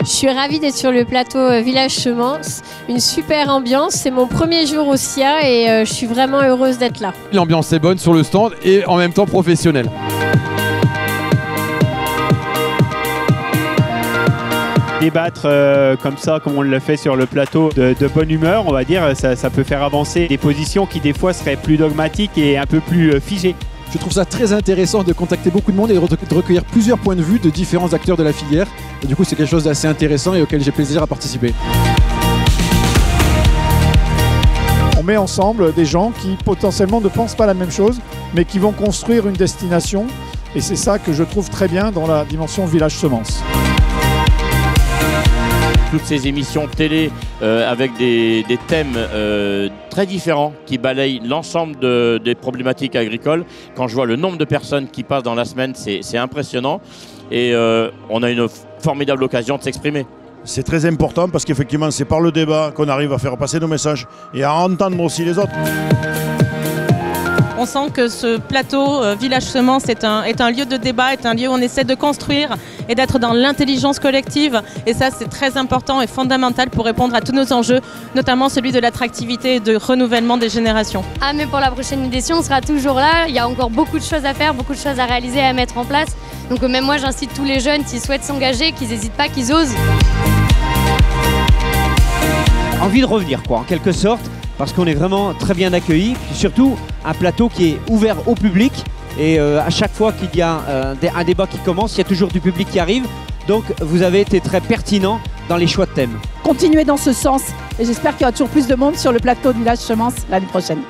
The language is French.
Je suis ravie d'être sur le plateau Village Semence, une super ambiance, c'est mon premier jour au SIA et je suis vraiment heureuse d'être là. L'ambiance est bonne sur le stand et en même temps professionnelle. Débattre comme ça, comme on le fait sur le plateau, de bonne humeur, on va dire, ça peut faire avancer des positions qui des fois seraient plus dogmatiques et un peu plus figées. Je trouve ça très intéressant de contacter beaucoup de monde et de recueillir plusieurs points de vue de différents acteurs de la filière. Et du coup, c'est quelque chose d'assez intéressant et auquel j'ai plaisir à participer. On met ensemble des gens qui potentiellement ne pensent pas la même chose, mais qui vont construire une destination. Et c'est ça que je trouve très bien dans la dimension Village Semence. Toutes ces émissions télé avec des thèmes très différents qui balayent l'ensemble des problématiques agricoles. Quand je vois le nombre de personnes qui passent dans la semaine, c'est impressionnant et on a une formidable occasion de s'exprimer. C'est très important parce qu'effectivement c'est par le débat qu'on arrive à faire passer nos messages et à entendre aussi les autres. On sent que ce plateau Village Semence est un lieu de débat, est un lieu où on essaie de construire et d'être dans l'intelligence collective. Et ça, c'est très important et fondamental pour répondre à tous nos enjeux, notamment celui de l'attractivité et de renouvellement des générations. Ah mais pour la prochaine édition, on sera toujours là. Il y a encore beaucoup de choses à faire, beaucoup de choses à réaliser, à mettre en place. Donc même moi, j'incite tous les jeunes qui souhaitent s'engager, qu'ils n'hésitent pas, qu'ils osent. Envie de revenir quoi, en quelque sorte, parce qu'on est vraiment très bien accueillis, puis surtout un plateau qui est ouvert au public et à chaque fois qu'il y a un débat qui commence, il y a toujours du public qui arrive, donc vous avez été très pertinent dans les choix de thèmes. Continuez dans ce sens et j'espère qu'il y aura toujours plus de monde sur le plateau de Village Semence l'année prochaine.